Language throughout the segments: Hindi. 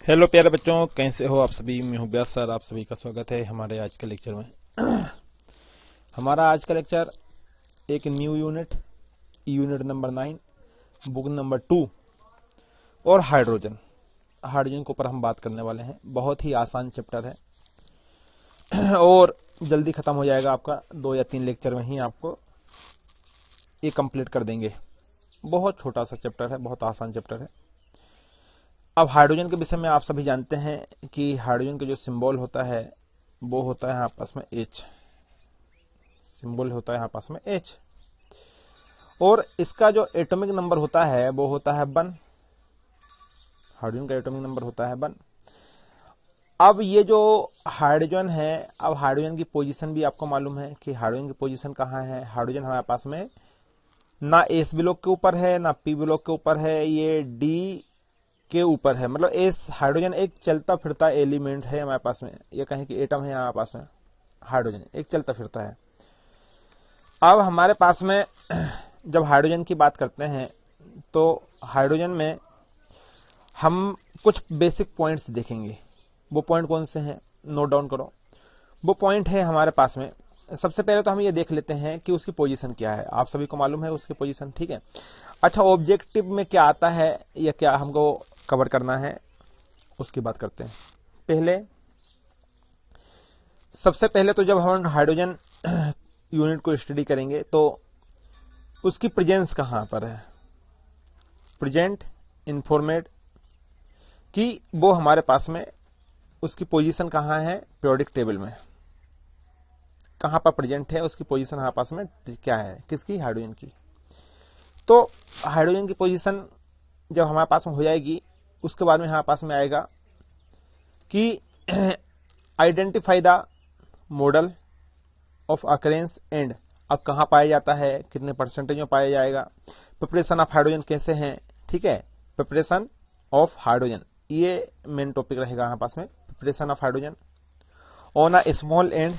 हेलो प्यारे बच्चों, कैसे हो आप सभी। मैं हूं व्यास सर, आप सभी का स्वागत है हमारे आज के लेक्चर में। हमारा आज का लेक्चर एक new unit, unit number 9, book number 2 और हाइड्रोजन हाइड्रोजन के ऊपर हम बात करने वाले हैं। बहुत ही आसान चैप्टर है और जल्दी खत्म हो जाएगा आपका। 2 या 3 लेक्चर में ही आपको ये कंप्लीट कर देंगे। बहुत छोटा सा चैप्टर है, बहुत आसान चैप्टर है। अब हाइड्रोजन के विषय में आप सभी जानते हैं कि हाइड्रोजन का जो सिंबल होता है वो होता है यहाँ पास में H। सिंबल होता है यहाँ पास में H और इसका जो एटॉमिक नंबर होता है वो होता है 1। हाइड्रोजन का एटॉमिक नंबर होता है 1। अब ये जो हाइड्रोजन है, अब हाइड्रोजन की पोजीशन भी आपको मालूम है कि हाइड्रोजन की पोजीशन कहाँ है। हाइड्रोजन हमारे पास में ना एस ब्लॉक के ऊपर है ना पी ब्लॉक के ऊपर है, ये डी के ऊपर है। मतलब एस हाइड्रोजन एक चलता फिरता एलिमेंट है हमारे पास में। ये कहें कि एटम है हमारे पास में, हाइड्रोजन एक चलता फिरता है। अब हमारे पास में जब हाइड्रोजन की बात करते हैं तो हाइड्रोजन में हम कुछ बेसिक पॉइंट्स देखेंगे। वो पॉइंट कौन से हैं, नोट डाउन करो। वो पॉइंट है हमारे पास में, सबसे पहले तो हम ये देख लेते हैं कि उसकी पोजीशन क्या है। आप सभी को मालूम है उसकी पोजीशन, ठीक है। अच्छा, ऑब्जेक्टिव में क्या आता है या क्या हमको कवर करना है उसकी बात करते हैं। सबसे पहले तो जब हम हाइड्रोजन यूनिट को स्टडी करेंगे तो उसकी प्रेजेंस कहाँ पर है। प्रेजेंट इन्फॉर्मेट कि वो हमारे पास में उसकी पोजीशन कहाँ है पीरियोडिक टेबल में, कहाँ पर प्रेजेंट है, उसकी पोजीशन हमारे पास में क्या है, किसकी, हाइड्रोजन की। तो हाइड्रोजन की पोजीशन जब हमारे पास में हो जाएगी उसके बाद में हमारे पास में आएगा कि identify the model of occurrence and, अब कहाँ पाया जाता है, कितने परसेंटेज में पाया जाएगा। प्रिपरेशन ऑफ हाइड्रोजन कैसे हैं, ठीक है। प्रिपरेशन ऑफ हाइड्रोजन ये मेन टॉपिक रहेगा हमारे पास में। Preparation of hydrogen on a small and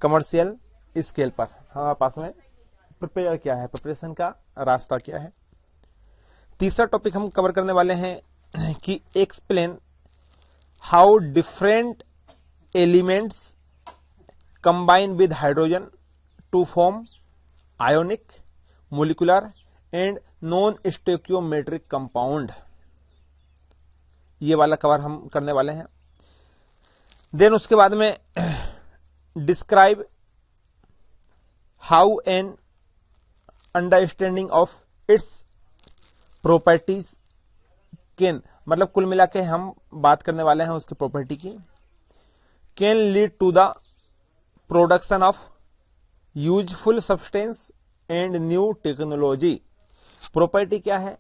commercial scale पर हमारे पास में प्रिपेयर क्या है, प्रिपरेशन का रास्ता क्या है। तीसरा टॉपिक हम कवर करने वाले हैं कि explain how different elements combine with hydrogen to form ionic, molecular and non stoichiometric compound. ये वाला कवर हम करने वाले हैं। देन उसके बाद में describe how an understanding of its properties can, मतलब कुल मिला के हम बात करने वाले हैं उसकी प्रॉपर्टी की, can lead to the production of useful substance and new technology. Property क्या है,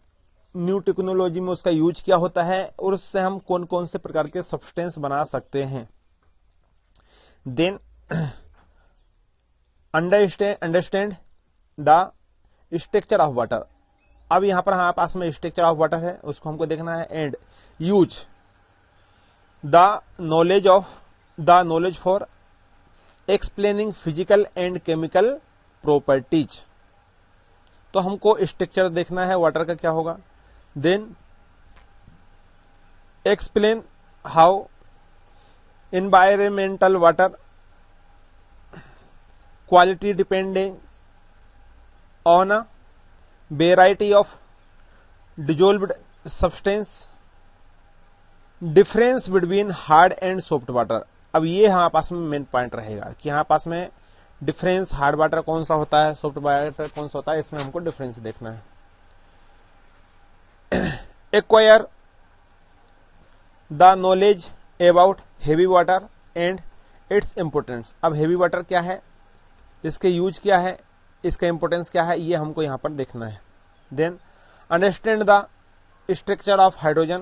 न्यू टेक्नोलॉजी में उसका यूज क्या होता है और उससे हम कौन कौन से प्रकार के सब्सटेंस बना सकते हैं। Then understand the structure of water. अब यहां पर हमारे पास में स्ट्रक्चर ऑफ वाटर है, उसको हमको देखना है। And use the knowledge for explaining physical and chemical properties. तो हमको स्ट्रक्चर देखना है वाटर का क्या होगा। Then explain how environmental water quality depends on a variety of dissolved substance, difference between hard and soft water। अब ये हमारे पास में मेन पॉइंट रहेगा कि हमारे पास में डिफरेंस हार्ड वाटर कौन सा होता है, सॉफ्ट वाटर कौन सा होता है, इसमें हमको डिफरेंस देखना है। Acquire the knowledge about heavy water and it's importance. अब हेवी वाटर क्या है, इसके यूज क्या है, इसका इंपोर्टेंस क्या है, ये हमको यहां पर देखना है। Then understand the structure of hydrogen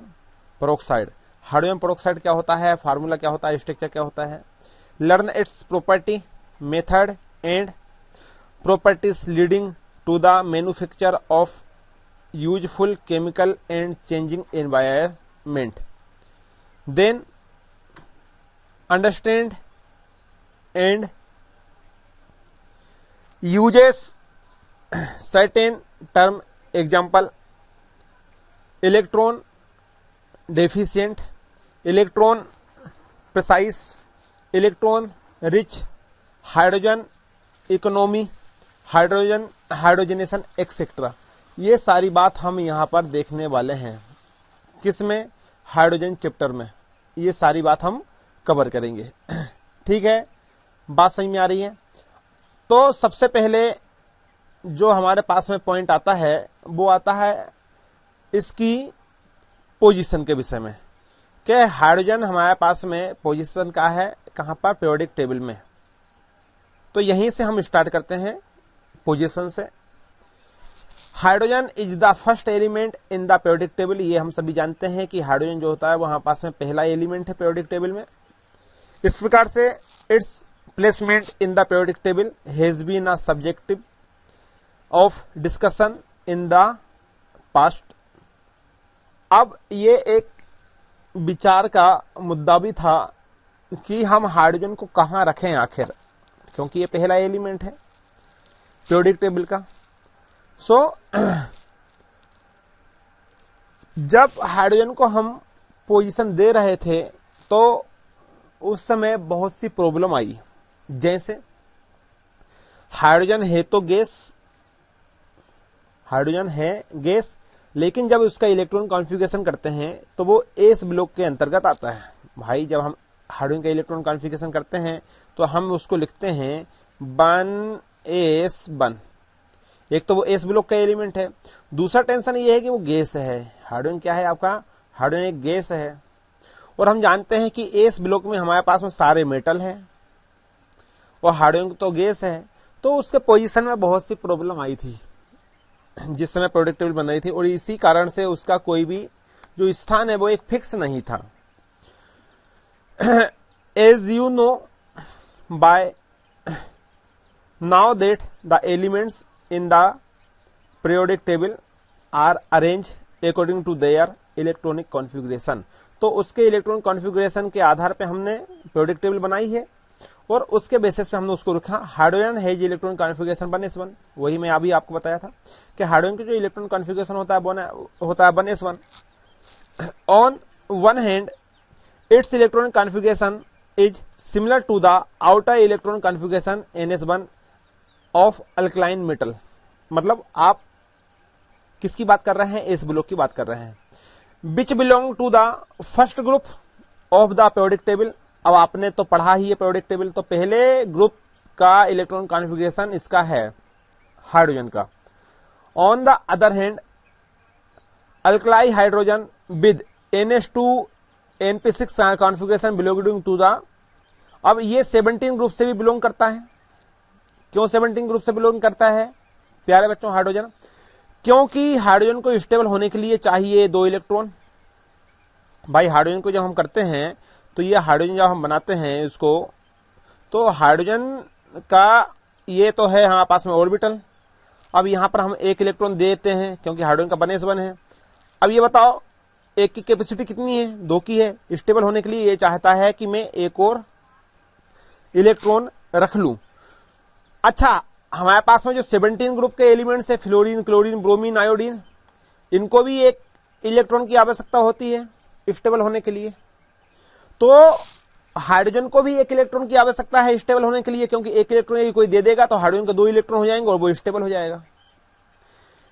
peroxide. Hydrogen peroxide क्या होता है, फार्मूला क्या होता है, स्ट्रक्चर क्या होता है। Learn its property, method and properties leading to the manufacture of useful chemical and changing environment. Then understand and uses certain term, example electron deficient electron precise, electron rich, hydrogen economy, hydrogen hydrogenation etcetera. ये सारी बात हम यहाँ पर देखने वाले हैं। किसमें? हाइड्रोजन चैप्टर में ये सारी बात हम कवर करेंगे। ठीक है, बात समझ में आ रही है? तो सबसे पहले जो हमारे पास में पॉइंट आता है वो आता है इसकी पोजीशन के विषय में, कि हाइड्रोजन हमारे पास में पोजीशन का है कहाँ पर? पीरियोडिक टेबल में। तो यहीं से हम स्टार्ट करते हैं पोजीशन से। Hydrogen is the first element in the periodic table. ये हम सभी जानते हैं कि हाइड्रोजन जो होता है वहां पास में पहला एलिमेंट है पीरियोडिक टेबल में। इस प्रकार से its placement in the periodic table has been a subjective of discussion in the past. अब ये एक विचार का मुद्दा भी था कि हम हाइड्रोजन को कहाँ रखें आखिर, क्योंकि ये पहला एलिमेंट है पीरियोडिक टेबल का। सो जब हाइड्रोजन को हम पोजीशन दे रहे थे तो उस समय बहुत सी प्रॉब्लम आई। जैसे हाइड्रोजन है तो गैस, हाइड्रोजन है गैस, लेकिन जब उसका इलेक्ट्रॉन कॉन्फ़िगरेशन करते हैं तो वो एस ब्लॉक के अंतर्गत आता है। भाई जब हम हाइड्रोजन का इलेक्ट्रॉन कॉन्फ़िगरेशन करते हैं तो हम उसको लिखते हैं 1s1। एक तो वो एस ब्लॉक का एलिमेंट है, दूसरा टेंशन ये है कि वो गैस है। हाइड्रोजन क्या है आपका? हाइड्रोजन एक गैस है। और हम जानते हैं कि एस ब्लॉक में हमारे पास में सारे मेटल हैं और हाइड्रोजन तो गैस है। तो उसके पोजीशन में बहुत सी प्रॉब्लम आई थी जिस समय पीरियोडिक टेबल बन रही थी, और इसी कारण से उसका कोई भी जो स्थान है वो एक फिक्स नहीं था। As you know by now that the elements in the periodic table are arranged according to their electronic configuration। तो उसके इलेक्ट्रॉनिक कॉन्फ़िगरेशन के आधार पे हमने पीरियोडिक टेबल बनाई है और उसके बेसिस पे हमने उसको रखा hydrogen has electronic configuration 1s1। वही मैं अभी आपको बताया था कि हाइड्रोजन की जो इलेक्ट्रॉनिक कॉन्फ़िगरेशन होता है 1s1। On one hand its electronic configuration is similar to the outer electronic configuration ns1 of alkaline metal. मतलब आप किसकी बात कर रहे हैं? एस ब्लॉक की बात कर रहे हैं। Which belong to the first group of the periodic table. अब आपने तो पढ़ा ही है पीरियोडिक टेबल, तो पहले ग्रुप का इलेक्ट्रॉन कॉन्फ़िगरेशन इसका है हाइड्रोजन का। On the other hand alkali hydrogen with NH2 NP6 configuration belonging to the. अब ये 17 ग्रुप से भी बिलोंग करता है। क्यों 17 ग्रुप से बिलोंग करता है प्यारे बच्चों हाइड्रोजन? क्योंकि हाइड्रोजन को स्टेबल होने के लिए चाहिए 2 इलेक्ट्रॉन। भाई हाइड्रोजन को जब हम करते हैं तो ये हाइड्रोजन जब हम बनाते हैं इसको, तो हाइड्रोजन का ये तो है हमारे पास में ऑर्बिटल। अब यहां पर हम 1 इलेक्ट्रॉन देते हैं क्योंकि हाइड्रोजन का 1s1 है। अब ये बताओ एक की कैपेसिटी कितनी है? 2 की है। स्टेबल होने के लिए ये चाहता है कि मैं एक और इलेक्ट्रॉन रख लूं। अच्छा, हमारे पास में जो 17 ग्रुप के एलिमेंट्स है फ्लोरीन, क्लोरीन, ब्रोमीन, आयोडीन, इनको भी एक इलेक्ट्रॉन की आवश्यकता होती है स्टेबल होने के लिए। तो हाइड्रोजन को भी 1 इलेक्ट्रॉन की आवश्यकता है स्टेबल होने के लिए, क्योंकि 1 इलेक्ट्रॉन यदि कोई दे देगा तो हाइड्रोजन के 2 इलेक्ट्रॉन हो जाएंगे और वो स्टेबल हो जाएगा।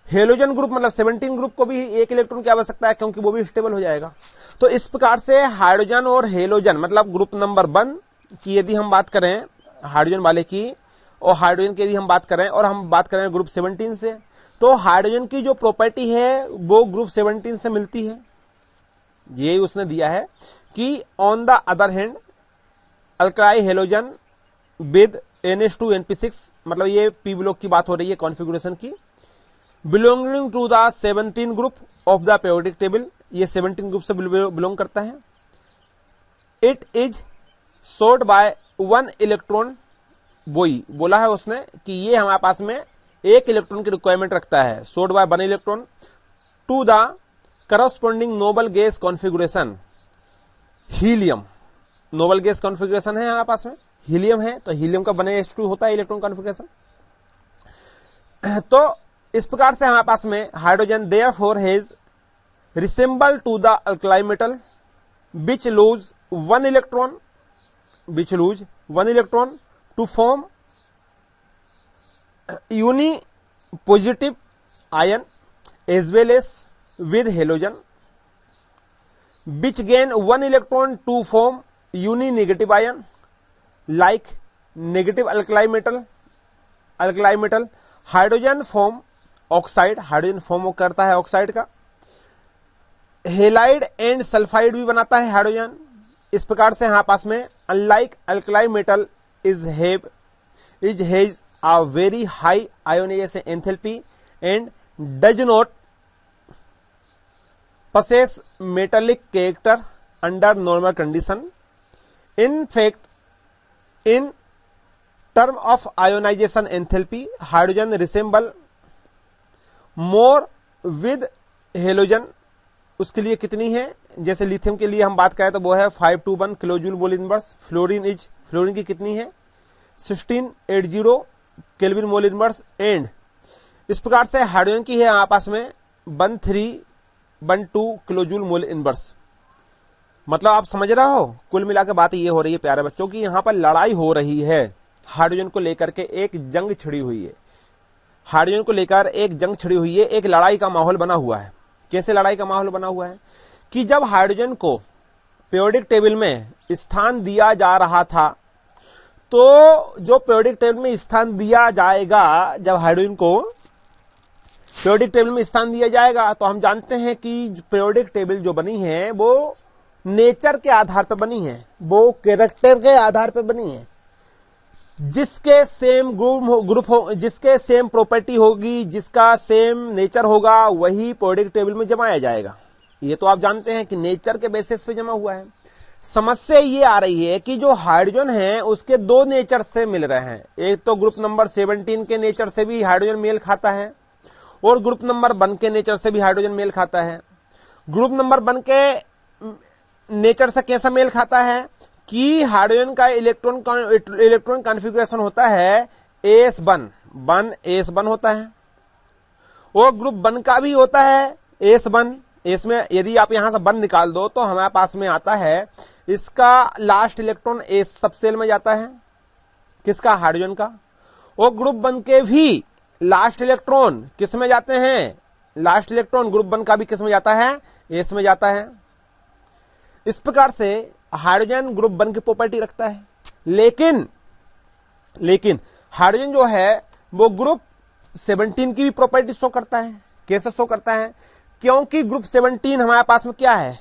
हेलोजन ग्रुप मतलब 17 ग्रुप को भी 1 इलेक्ट्रॉन की आवश्यकता है क्योंकि वो भी स्टेबल हो जाएगा। तो इस प्रकार से हाइड्रोजन और हेलोजन मतलब ग्रुप नंबर 1 की यदि हम बात करें हाइड्रोजन वाले की, और हाइड्रोजन की यदि हम बात करें और हम बात करें ग्रुप 17 से, तो हाइड्रोजन की जो प्रॉपर्टी है वो ग्रुप 17 से मिलती है। ये उसने दिया है कि on the other hand alkali halogen with NH2 NP6, मतलब ये पी ब्लॉक की बात हो रही है कॉन्फ़िगरेशन की, belonging to the 17 group of the periodic table. ये 17 ग्रुप से बिलोंग करता है। It is short by 1 electron. वही बोला है उसने कि ये हमारे पास में 1 इलेक्ट्रॉन की रिक्वायरमेंट रखता है, short by 1 electron to the corresponding noble gas configuration helium. Noble gas configuration है हमारे पास में, हीलियम है, तो हीलियम का 1s2 होता है इलेक्ट्रॉन कॉन्फ़िगरेशन। तो इस प्रकार से हमारे पास में hydrogen therefore has resemble to the alkali metal which lose one electron to form unipositive ion as well as with halogen, which gain one electron to form uni-negative ion like negative alkali metal. Hydrogen form oxide, hydrogen form करता है ऑक्साइड का। हेलाइड एंड सल्फाइड भी बनाता है हाइड्रोजन। इस प्रकार से यहां पास में unlike alkali metal is has a very high ionization enthalpy and does not possess metallic character under normal condition. In fact, in term of ionization enthalpy, hydrogen resemble more with halogen. उसके लिए कितनी है, जैसे लिथियम के लिए हम बात करें तो वो है 521 kilo joule mole inverse. Fluorine की कितनी है 1680 केल्विन मोल इनवर्स। एंड इस प्रकार से हाइड्रोजन की है आपस में 1312 किलो जूल मोल इनवर्स। मतलब आप समझ रहे हो, कुल मिलाकर बात ये हो रही है प्यारे बच्चों की यहां पर लड़ाई हो रही है हाइड्रोजन को लेकर के, एक जंग छिड़ी हुई है। हाइड्रोजन को लेकर एक जंग छिड़ी हुई है, एक लड़ाई का माहौल बना हुआ है। कैसे लड़ाई का माहौल बना हुआ है कि जब हाइड्रोजन को पीरियोडिक टेबल में स्थान दिया जा रहा था, तो जो पीरियोडिक टेबल में स्थान दिया जाएगा, जब हाइड्रोजन को पीरियोडिक टेबल में स्थान दिया जाएगा, तो हम जानते हैं कि पीरियोडिक टेबल जो बनी है वो नेचर के आधार पर बनी है, वो कैरेक्टर के आधार पर बनी है। जिसके सेम ग्रुप हो, जिसके सेम प्रॉपर्टी होगी, जिसका सेम नेचर होगा, वही पीरियोडिक टेबल में जमाया जाएगा। ये तो आप जानते हैं कि नेचर के बेसिस पे जमा हुआ है। समस्या ये आ रही है कि जो हाइड्रोजन है उसके दो नेचर से मिल रहे हैं। एक तो ग्रुप नंबर 17 के नेचर से भी हाइड्रोजन मेल खाता है और ग्रुप नंबर 1 के नेचर से भी हाइड्रोजन मेल खाता है। ग्रुप नंबर 1 के नेचर से कैसा मेल खाता है कि हाइड्रोजन का इलेक्ट्रॉन कॉन्फ़िगरेशन होता है S1 होता है, और ग्रुप 1 का भी होता है S1। इसमें यदि आप यहां से 1 निकाल दो तो हमारे पास में आता है, इसका लास्ट इलेक्ट्रॉन एस सबसेल में जाता है, किसका, हाइड्रोजन का। और ग्रुप 1 के भी लास्ट इलेक्ट्रॉन किस में जाते हैं, लास्ट इलेक्ट्रॉन ग्रुप 1 का भी किस में जाता है, एस में जाता है। इस प्रकार से हाइड्रोजन ग्रुप 1 की प्रॉपर्टी रखता है। लेकिन हाइड्रोजन जो है वो ग्रुप 17 की भी प्रॉपर्टी शो करता है। कैसे शो करता है, क्योंकि ग्रुप 17 हमारे पास में क्या है,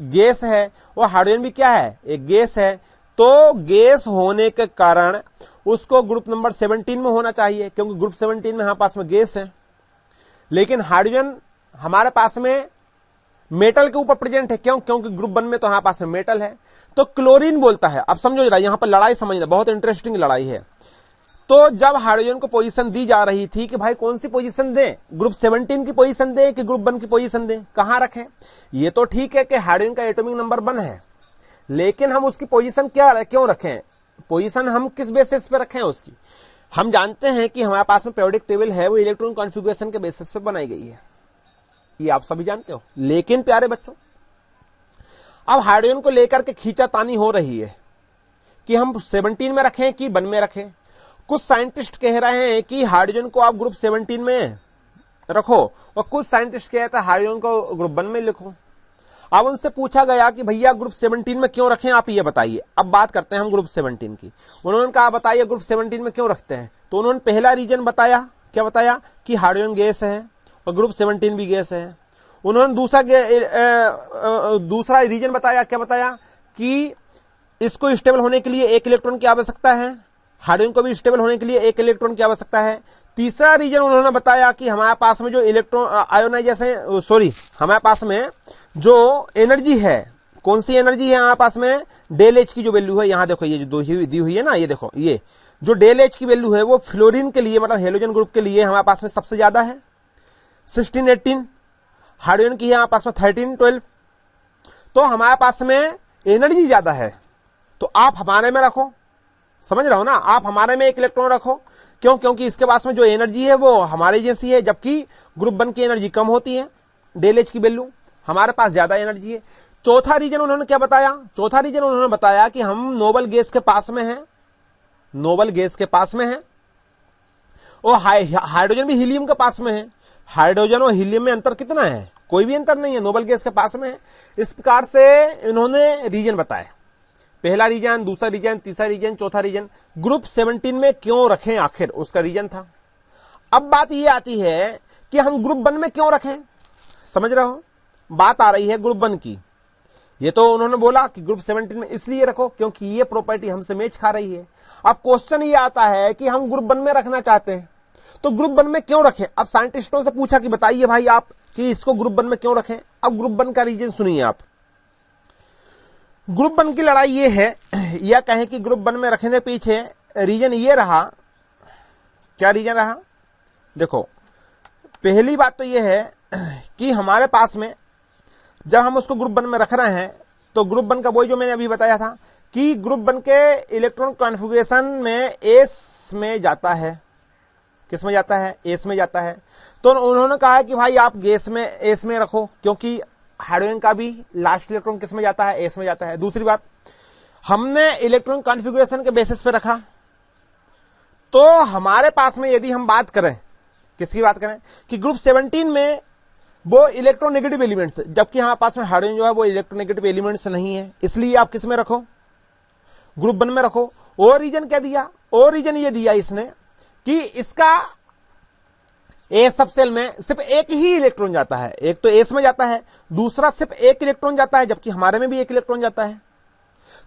गैस है, और हाइड्रोजन भी क्या है, एक गैस है। तो गैस होने के कारण उसको ग्रुप नंबर 17 में होना चाहिए, क्योंकि ग्रुप 17 में हमारे पास में गैस है। लेकिन हाइड्रोजन हमारे पास में मेटल के ऊपर प्रेजेंट है। क्योंकि ग्रुप 1 में तो हमारे पास में मेटल है। तो क्लोरीन बोलता है, अब समझो जरा, यहां पर लड़ाई समझना, बहुत इंटरेस्टिंग लड़ाई है। तो जब हाइड्रोजन को पोजीशन दी जा रही थी कि भाई कौन सी पोजीशन दें, ग्रुप 17 की पोजीशन दें कि ग्रुप 1 की पोजीशन दें, कहां रखें। ये तो ठीक है कि हाइड्रोजन का एटॉमिक नंबर 1 है, लेकिन हम उसकी पोजीशन क्यों रखें, पोजीशन हम किस बेसिस पे रखें उसकी। हम जानते हैं कि हमारे पास में पीरियोडिक टेबल है वो इलेक्ट्रॉन कॉन्फ़िगरेशन के बेसिस पे बनाई गई है, ये आप सभी जानते हो। लेकिन प्यारे बच्चों, अब हाइड्रोजन को लेकर के खींचातानी हो रही है कि हम 17 में रखें कि 1 में रखें। कुछ साइंटिस्ट कह रहे हैं कि हाइड्रोजन को आप ग्रुप 17 में रखो, और कुछ साइंटिस्ट कहते हैं हाइड्रोजन को ग्रुप 1 में लिखो। अब उनसे पूछा गया कि भैया ग्रुप 17 में क्यों रखें, आप ये बताइए। अब बात करते हैं हम ग्रुप 17 की। उन्होंने कहा बताइए ग्रुप 17 में क्यों रखते हैं। तो उन्होंने पहला रीजन बताया, क्या बताया, कि हाइड्रोजन गैस है और ग्रुप 17 भी गैस है। उन्होंने दूसरा रीजन बताया, क्या बताया, कि इसको स्टेबल होने के लिए 1 इलेक्ट्रॉन की आवश्यकता है, हाइड्रोजन को भी स्टेबल होने के लिए 1 इलेक्ट्रॉन की आवश्यकता है। तीसरा रीजन उन्होंने बताया कि हमारे पास में जो इलेक्ट्रॉन आयोनाइजेशन, हमारे पास में जो एनर्जी है, कौन सी एनर्जी है हमारे पास में, डेल एच की जो वैल्यू है, यहां देखो ये जो दी हुई है ना, ये देखो, ये जो डेल एच की वैल्यू है वो फ्लोरीन के लिए, मतलब हेलोजन ग्रुप के लिए हमारे पास में सबसे ज्यादा है 16-18। हाइड्रोजन की है हमारे पास में 13-12। तो हमारे पास में एनर्जी ज्यादा है, तो आप हमारे में रखो, समझ रहे हो ना, आप हमारे में 1 इलेक्ट्रॉन रखो। क्योंकि इसके पास में जो एनर्जी है वो हमारे जैसी है, जबकि ग्रुप 1 की एनर्जी कम होती है, डेल एच की वैल्यू, हमारे पास ज्यादा एनर्जी है। चौथा रीजन उन्होंने क्या बताया? चौथा रीजन उन्होंने बताया कि हम नोबल गैस के पास में हैं, नोबल गैस के पास में है, और हाइड्रोजन भी हीलियम के पास में है। हाइड्रोजन और हीलियम में अंतर कितना है? कोई भी अंतर नहीं है, नोबल गैस के पास में है। इस प्रकार से इन्होंने रीजन बताए, पहला रीजन, दूसरा रीजन, तीसरा रीजन, चौथा रीजन। ग्रुप 17 में क्यों रखें, आखिर उसका रीजन था। अब बात यह आती है कि हम ग्रुप 1 में क्यों रखें, समझ रहे हो? बात आ रही है ग्रुप 1 की। ये तो उन्होंने बोला कि ग्रुप 17 में इसलिए रखो क्योंकि ये प्रॉपर्टी हमसे मैच खा रही है। अब क्वेश्चन ये आता है कि हम ग्रुप 1 में रखना चाहते हैं, तो ग्रुप 1 में क्यों रखें? अब साइंटिस्टों से पूछा कि बताइए भाई आप कि इसको ग्रुप 1 में क्यों रखें। अब ग्रुप 1 का रीजन सुनिए आप। ग्रुप 1 की लड़ाई ये है, या कहें कि ग्रुप 1 में रखने के पीछे रीजन ये रहा। क्या रीजन रहा? देखो, पहली बात तो ये है कि हमारे पास में जब हम उसको ग्रुप 1 में रख रहे हैं, तो ग्रुप 1 का वही जो मैंने अभी बताया था कि ग्रुप 1 के इलेक्ट्रॉन कॉन्फ़िगरेशन में एस में जाता है। किस में जाता है? एस में जाता है। तो उन्होंने कहा कि भाई आप गैस में एस में रखो, क्योंकि हाइड्रोजन का भी लास्ट इलेक्ट्रॉन किस में जाता है? एस में जाता है। दूसरी बात, हमने इलेक्ट्रॉन कॉन्फ़िगरेशन के बेसिस पे रखा, तो हमारे पास में यदि हम बात करें, किसकी बात करें कि ग्रुप 17 में वो इलेक्ट्रोनेगेटिव एलिमेंट्स, जबकि हमारे पास में हाइड्रोजन जो है वो इलेक्ट्रोनेगेटिव एलिमेंट्स नहीं है, इसलिए आप किस में रखो? ग्रुप 1 में रखो। और रीजन क्या दिया? और रीजन ये दिया इसने कि इसका एस सब सेल में सिर्फ एक ही इलेक्ट्रॉन जाता है। एक तो एस में जाता है, दूसरा सिर्फ एक इलेक्ट्रॉन जाता है, जबकि हमारे में भी एक इलेक्ट्रॉन जाता है।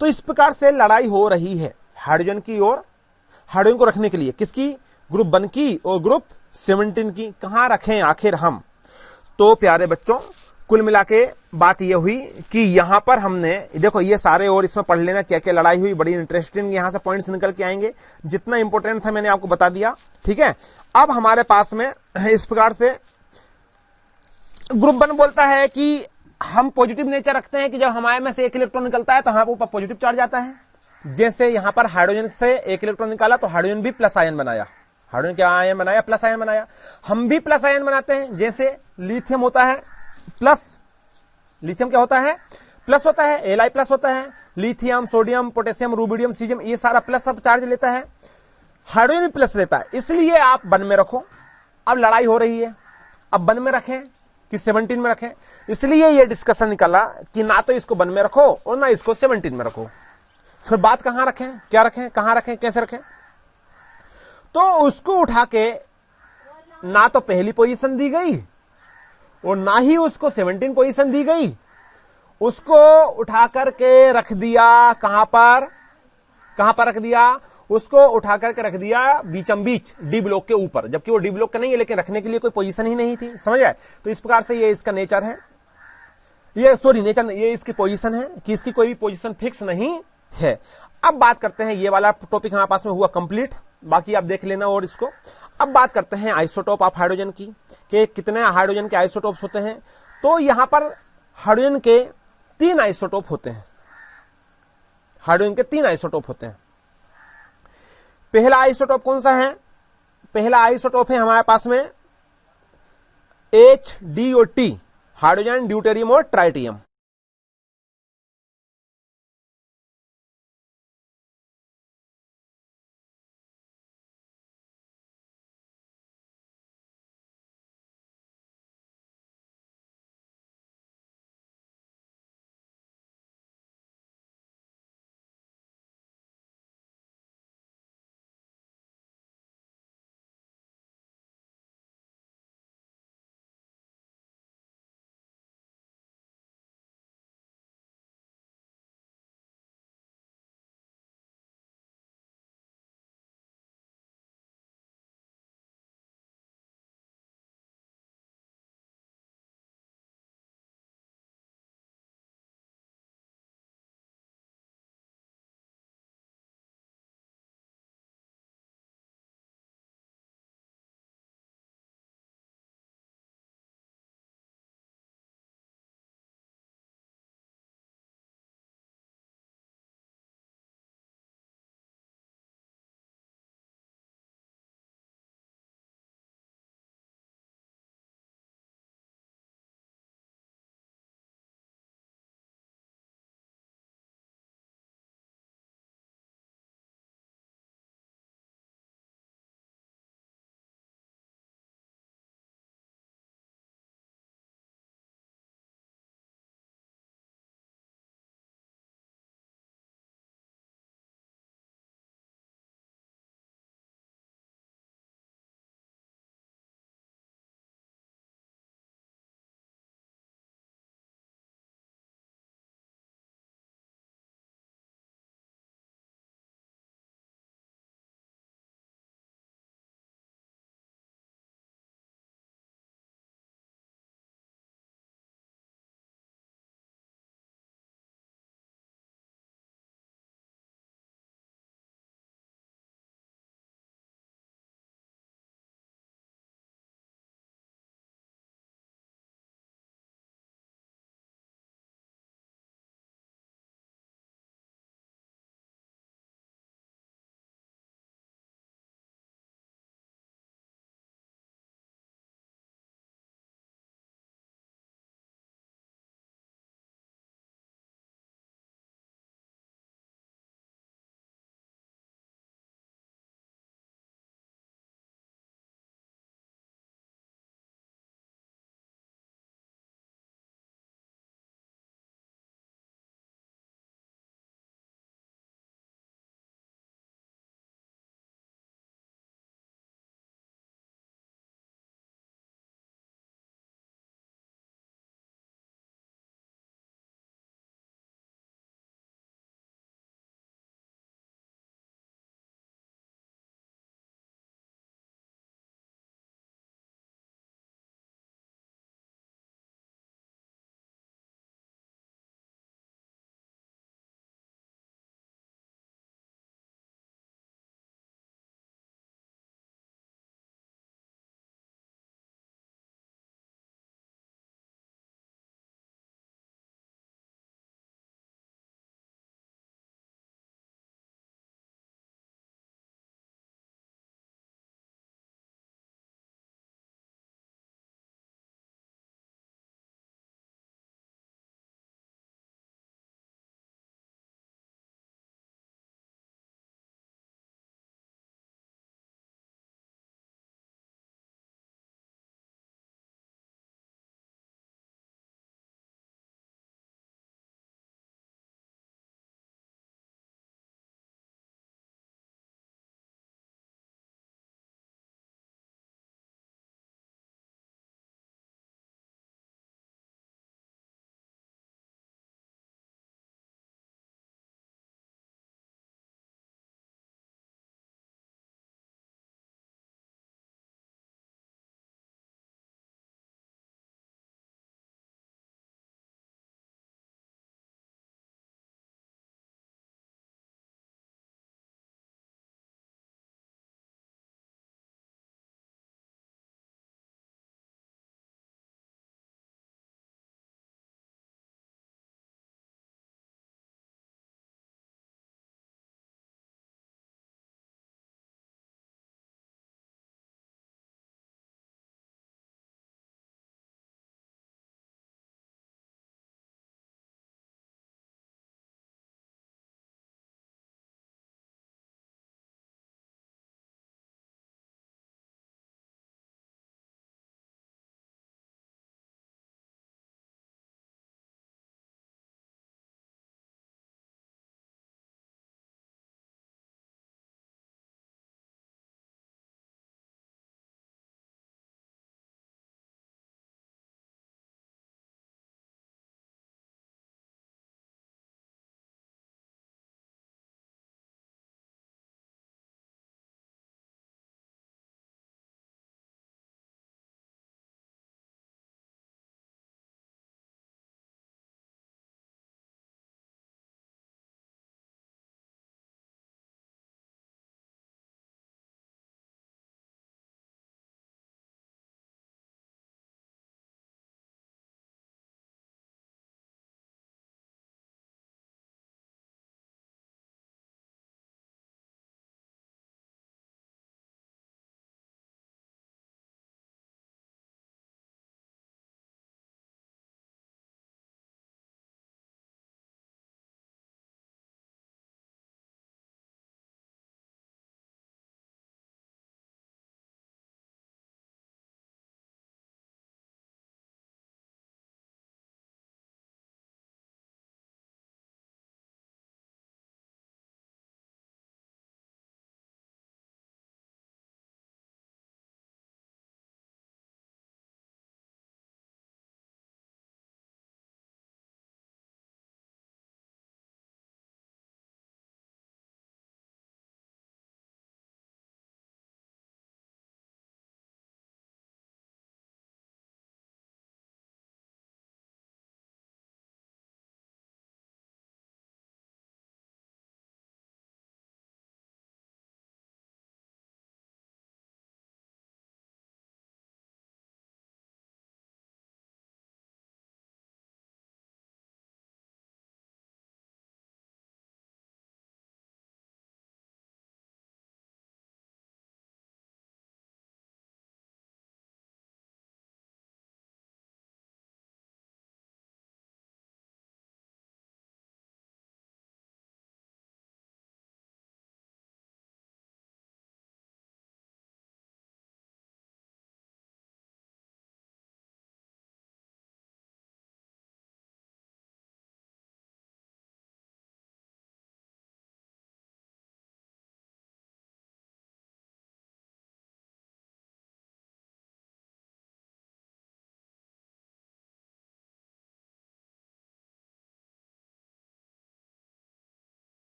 तो इस प्रकार से लड़ाई हो रही है हाइड्रोजन की और हाइड्रोजन को रखने के लिए। किसकी? ग्रुप 1 की और ग्रुप 17 की। कहां रखें आखिर हम? तो प्यारे बच्चों, कुल मिला के बात यह हुई कि यहां पर हमने देखो ये सारे और इसमें पढ़ लेना क्या क्या लड़ाई हुई, बड़ी इंटरेस्टिंग यहां से पॉइंट्स निकल के आएंगे। जितना इंपॉर्टेंट था मैंने आपको बता दिया, ठीक है। अब हमारे पास में इस प्रकार से ग्रुप 1 बोलता है कि हम पॉजिटिव नेचर रखते हैं कि जब हमारे में से एक इलेक्ट्रॉन निकलता है तो हमारे ऊपर पॉजिटिव चार्ज आता है। जैसे यहां पर हाइड्रोजन से एक इलेक्ट्रॉन निकाला तो हाइड्रोजन भी प्लस आयन बनाया। हाइड्रोजन क्या आयन बनाया? प्लस आयन बनाया। हम भी प्लस आयन बनाते हैं, जैसे लिथियम होता है प्लस, लिथियम क्या होता है? प्लस होता है, Li प्लस होता है। Lithium, sodium, potassium, rubidium, caesium, ये सारा प्लस सब चार्ज लेता है। हाइड्रोजन भी प्लस लेता है, इसलिए आप 1 में रखो। अब लड़ाई हो रही है, अब 1 में रखें कि 17 में रखें। इसलिए ये डिस्कशन निकला कि ना तो इसको 1 में रखो और ना इसको 17 में रखो। फिर बात कहां रखें, क्या रखें, कहां रखें, कैसे रखें? तो उसको उठा के ना तो पहली पोजीशन दी गई और ना ही उसको 17 पोजीशन दी गई, उसको उठा करके रख दिया कहां पर? कहां पर रख दिया? उसको उठा करके रख दिया बीचम बीच डी ब्लॉक के ऊपर, जबकि वो डी ब्लॉक का नहीं है, लेकिन रखने के लिए कोई पोजीशन ही नहीं थी। समझ आए? तो इस प्रकार से ये इसका नेचर है, ये सॉरी नेचर, ये इसकी पोजीशन है कि इसकी कोई भी पोजीशन फिक्स नहीं है। अब बात करते हैं, ये वाला टॉपिक हमारे पास में हुआ कंप्लीट, बाकी आप देख लेना। और इसको अब बात करते हैं आइसोटोप ऑफ हाइड्रोजन की, कि कितने हाइड्रोजन के आइसोटोप्स होते हैं। तो यहां पर हाइड्रोजन के 3 आइसोटोप होते हैं। हाइड्रोजन के 3 आइसोटोप होते हैं। पहला आइसोटोप कौन सा है? पहला आइसोटोप है हमारे पास में HDO, हाइड्रोजन ड्यूटेरियम और ट्राइटियम।